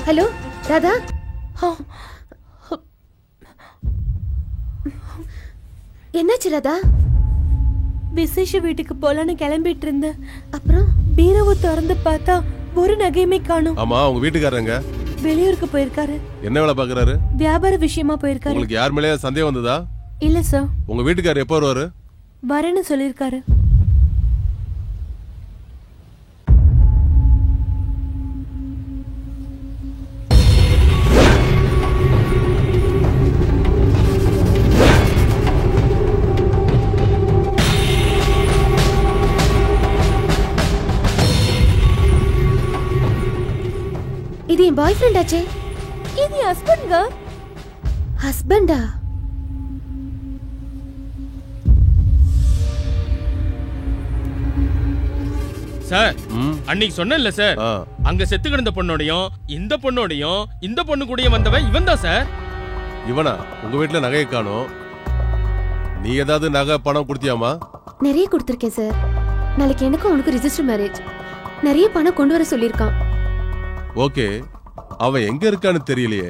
Hello Radha. என்னாச்சு ராதா? விசேஷ வீட்டுக்கு போலான்னு கிளம்பிட்டு இருந்தேன். அப்புறம் பீரோவை திறந்து பார்த்தா ஒரு நகையுமே காணோம். ஆமா, உங்க வீட்டுக்காரங்க வெளியூருக்கு போயிருக்காரு. என்ன வேலை பாக்குறாரு? வியாபார விஷயமா போயிருக்காரு. உங்களுக்கு யார் மேலே சந்தேகம் வந்ததா? இல்ல சார். உங்க வீட்டுக்காரர் எப்போ வருவாரு? வரேன்னு சொல்லிருக்காரு. இது என் பாய் ஃப்ரெண்ட் ஆச்சே. இது ஹஸ்பண்ட்ங்க. ஹஸ்பண்டா? சார், அன்னைக்கு சொன்னேன்ல சார், அங்க செத்து கிடந்த பொண்ணோடையும் இந்த பொண்ணோடையும் இந்த பொண்ணு கூடயும் வந்தவன் இவன் தான் சார். இவனா? உங்க வீட்டுல நகையை காணோம். நீ ஏதாவது நகை பணம் கொடுத்தியாமா? நிறைய கொடுத்திருக்கேன் சார். நாளைக்கு எனக்கும் அவனுக்கு ரிஜிஸ்டர் மேரேஜ். நிறைய பணம் கொண்டு வர சொல்லியிருக்கான். ஓகே, அவன் எங்க இருக்கான்னு தெரியலையே.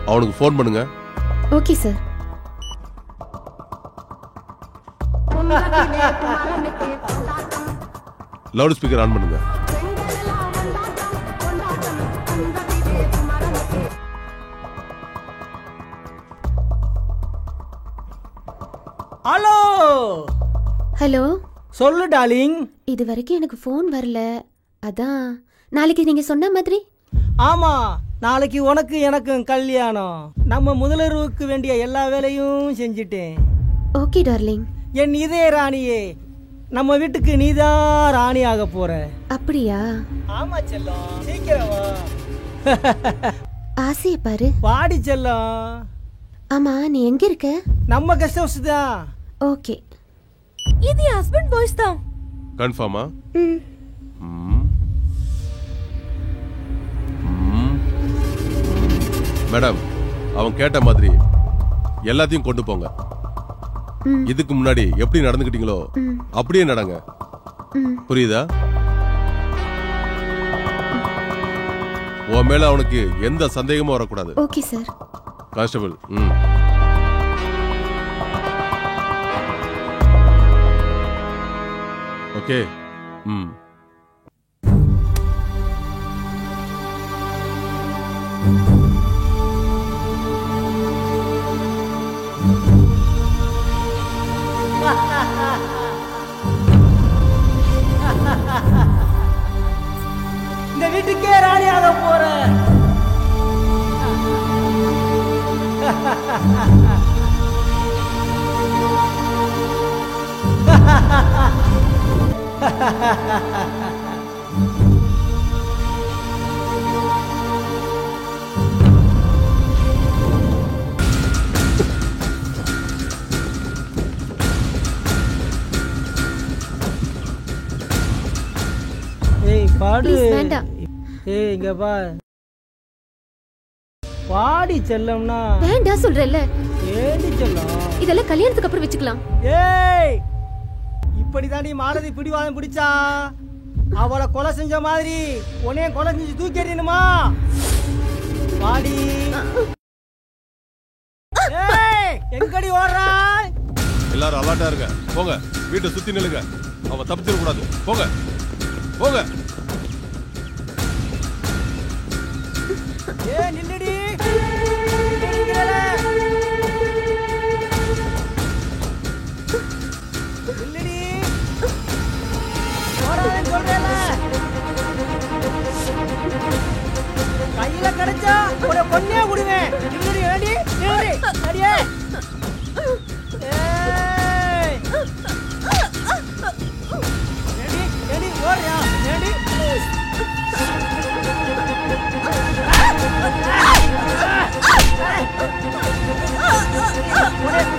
அவனுக்கு போன் பண்ணுங்க. Okay sir. Loud speaker on பண்ணுங்க. ஹலோ. ஹலோ. சொல்லு டார்லிங். இது வரைக்கும் எனக்கு ஃபோன் வரல. அதான் நாளைக்கு நீங்க சொன்ன மாதிரி. ஆமா, நாளைக்கு உனக்கு எனக்கும் கல்யாணம். நம்ம முதலருவுக்கு வேண்டிய எல்லா வேலையும் செஞ்சிட்டேன். Okay darling. என் இதே ராணியே, நம்ம வீட்டுக்கு நீதான் ராணி ஆக போற. அப்படியா? ஆமா செல்லம், சீக்கிரம் வா. ஆசைய பாரு. வாடி செல்லம். ஆமா, நீ எங்க இருக்க? நம்ம கெஸ்ட் ஹவுஸ் தான். ஓகே. இது என் ஹஸ்பண்ட் வாய்ஸ் தான். கன்ஃபார்மா? மேடம், அவன் கேட்ட மாதிரி எல்லாத்தையும் கொண்டு போங்க. இதுக்கு முன்னாடி எப்படி நடந்துக்கிட்டீங்களோ அப்படியே நடங்க. புரியுதா? உன் மேல அவனுக்கு எந்த சந்தேகமும் வரக்கூடாது. Okay sir. கான்ஸ்டபிள். ஓகே. இந்த வீட்டுக்கே ராணியாக போற. ஏய் பாடு. வேண்டாம். ஏய் இங்க பா. பாடி செல்லம்னா. வேண்டாம் சொல்றேல்ல. ஏடி செல்லம். இதெல்லாம் கல்யாணத்துக்கு அப்புறம் வெச்சுக்கலாம். ஏய், இப்படி தாண்டி மாலதி பிடிவாதம் பிடிச்சா அவளை கொலை செஞ்ச மாதிரி உன்னைய கொலை செஞ்சு தூக்கி எறியணுமா? பாடி. ஏய், எங்கடி ஓடுறா? எல்லாரும் அலர்ட்டா இருங்க. போங்க, வீட்டை சுத்தி நில்லுங்க. அவன் தப்பிச்சிட கூடாது. போங்க போங்க. ஏய் நில்லுடி. நில்லுடி. ஓடாதேன்னு சொல்றேன்ல. கையில கிடைச்சா ஒரு பொண்ணே குடுவேன். நில்லுடி வேண்டி. நில்லுடி. அடியே. ஏய். ஏடி ஓடுறியா? ஏடி.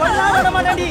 கொல்லாத மாட்டாடி.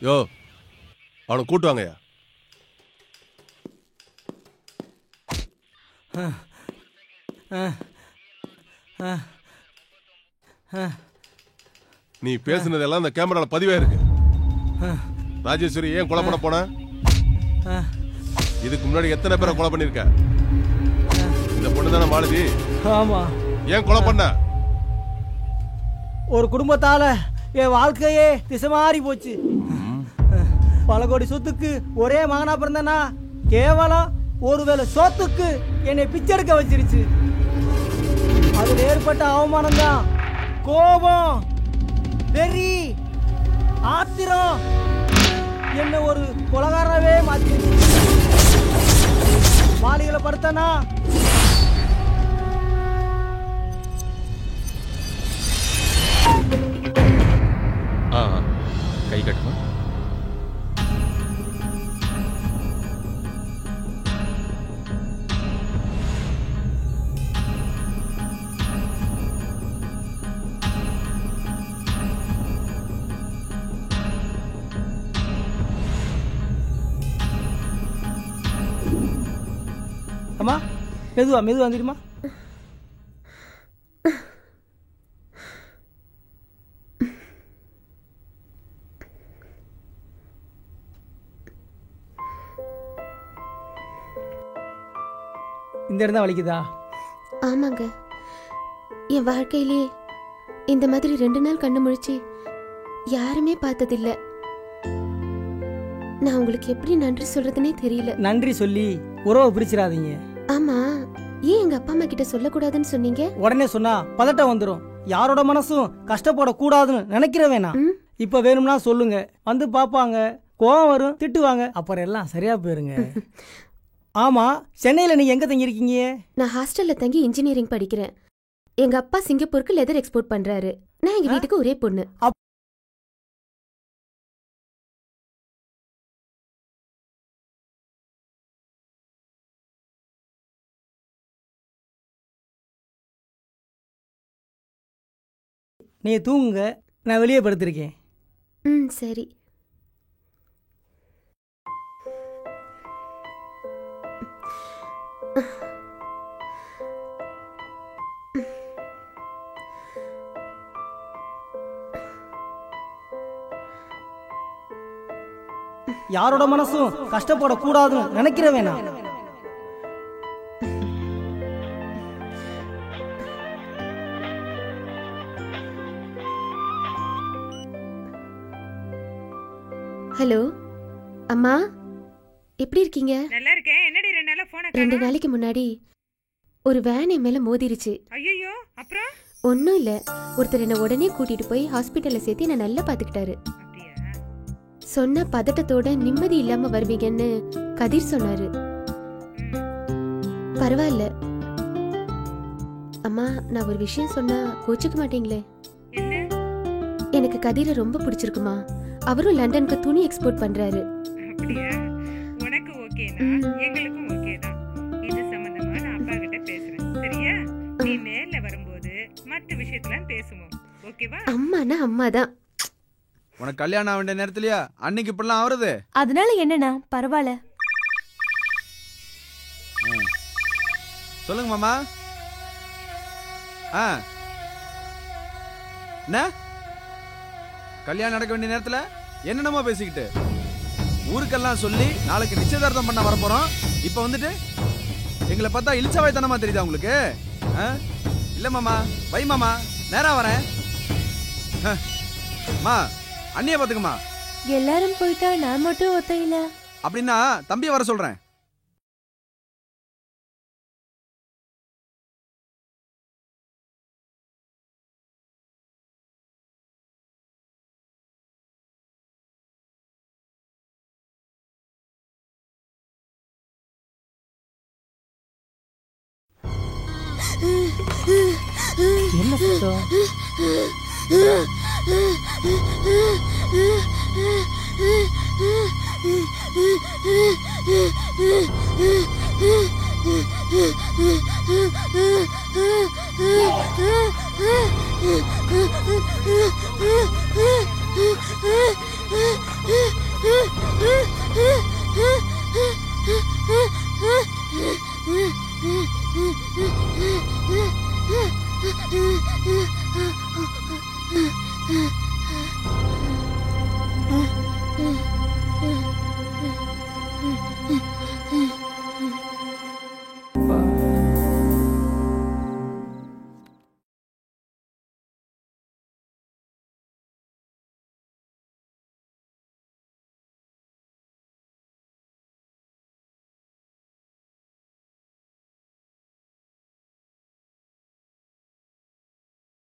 யோ அவனை கூட்டு வாங்கய்யா. நீ பேசுனதெல்லாம் இந்த கேமரால பதிவே இருக்கு. ராஜேஸ்வரி ஏன் கொலை பண்ண போன? இதுக்கு முன்னாடி எத்தனை பேரை கொலை பண்ணிருக்க? இந்த பொண்ணு தானே மாலதி? ஆமா. ஏன் கொலை பண்ண? ஒரு குடும்பத்தால என் வாழ்க்கையே திசை மாறி போச்சு. பல கோடி சொத்துக்கு ஒரே மகனா பிறந்தனா கேவலம் ஒருவேளை சொத்துக்கு என்னை பிச்செடுக்க வச்சிருச்சு. அதுல ஏற்பட்ட அவமானம் தான் கோபம், வெறி, ஆத்திரம் என்ன ஒரு கொலகாரவே மாத்திருச்சு. மாளிகளை படுத்தனா கை கட்டுமா? அம்மா மெதுவா மெதுவா வந்துடுமா. இந்த இடம் தான் வலிக்குதா? ஆமாங்க, என் வாழ்க்கையிலே இந்த மாதிரி 2 நாள் கண்ணு முழிச்சு யாருமே பார்த்ததில்ல. நான் உங்களுக்கு எப்படி நன்றி சொல்றதுனே தெரியல. நன்றி சொல்லி உறவை பிரிச்சிடாதீங்க. ஆமா, ஏன் எங்க அப்பா அம்மா கிட்ட சொல்லக்கூடாதுன்னு சொன்னீங்க? உடனே சொன்னா பதட்டம் வந்துடும். யாரோட மனசும் கஷ்டப்படக்கூடாதுன்னு நினைக்கிற வேணாம். இப்ப வேணும்னா சொல்லுங்க, வந்து பாப்பாங்க, கோவம் வரும், திட்டுவாங்க, அப்புறம் எல்லாம் சரியா போயிருங்க. ஆமா, சென்னையில நீங்க எங்க தங்கியிருக்கீங்க? நான் ஹாஸ்டல்ல தங்கி இன்ஜினியரிங் படிக்கிறேன். எங்க அப்பா சிங்கப்பூருக்கு லெதர் எக்ஸ்போர்ட் பண்றாரு. நான் எங்க வீட்டுக்கு ஒரே பொண்ணு. நீ தூங்குங்க, நான் வெளியே படுத்திருக்கேன். சரி. யாரோட மனசும் கஷ்டப்படக்கூடாதுன்னு நினைக்கிற வேணாம். ஹலோ அம்மா, எப்படி இருக்கீங்க? நல்லா இருக்கேன். என்னடி 2 நாளா போன் 2 நாளைக்கு முன்னாடி ஒரு வேன் என் மேல மோதிருச்சு. ஐயோ, அப்புறம்? ஒன்னும் இல்ல, ஒருத்தர் என்ன உடனே கூட்டிட்டு போய் ஹாஸ்பிட்டல்ல சேர்த்து என்ன நல்லா பாத்துக்கிட்டாரு. சொன்ன பதட்டத்தோட நிம்மதி இல்லாம வருவீங்கன்னு கதிர் சொன்னாரு. பரவாயில்ல அம்மா, நான் ஒரு விஷயம் சொன்னா கோச்சுக்க மாட்டீங்களே? எனக்கு கதிரை ரொம்ப பிடிச்சிருக்குமா. அவரும் லண்டனுக்கு துணி எக்ஸ்போர்ட் பண்றாரு. அப்படியா? உனக்கு ஓகேனா எங்களுக்கும் ஓகே தான். இது சம்பந்தமா நான் அப்பா கிட்ட பேசுறேன். சரியா? நீ நேர்ல வரும்போது மற்ற விஷயத்தெல்லாம் பேசுவோம். ஓகேவா? அம்மானா அம்மாதான். உனக்கு கல்யாணம் ஆக வேண்டிய நேரத்துலயா அன்னைக்கு இப்படிலாம் ஆவறது? அதனால என்னன்னா பரவாயில்ல. சொல்லுங்க மாமா. என்ன கல்யாணம் நடக்க வேண்டிய நேரத்துல என்னென்னமோ பேசிக்கிட்டு ஊருக்கெல்லாம் சொல்லி நாளைக்கு நிச்சயதார்த்தம் பண்ண வரப்போறோம். இப்ப வந்துட்டு எங்களை பார்த்தா இழிச்சவாய்த்தனமா தெரியுதா உங்களுக்கு? இல்ல மாமா, வை மாமா, நேரா வரேன். மா, அண்ணிய பாத்துக்குமா. எல்லாரும் போயிட்டா நான் மட்டும் ஒத்தையில. அப்படின்னா தம்பிய வர சொல்றேன். என்ன சத்தம்?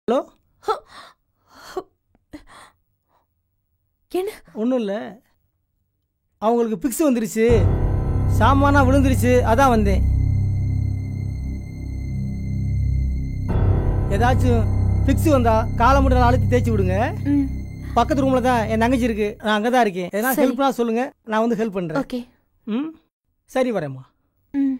ஹலோ என்ன ஒன்றும் இல்லை, அவங்களுக்கு பிக்ஸ் வந்துருச்சு, சாமானா விழுந்துருச்சு, அதான் வந்தேன். ஏதாச்சும் பிக்ஸ் வந்தா காலை முடியல அழுத்தி தேய்ச்சி விடுங்க. பக்கத்து ரூம்ல தான் என் தங்கச்சி இருக்கு, நான் அங்கே தான் இருக்கேன். எதனா ஹெல்ப்னா சொல்லுங்க, நான் வந்து ஹெல்ப் பண்றேன். ஓகே. ம் சரி வரேம்மா. ம்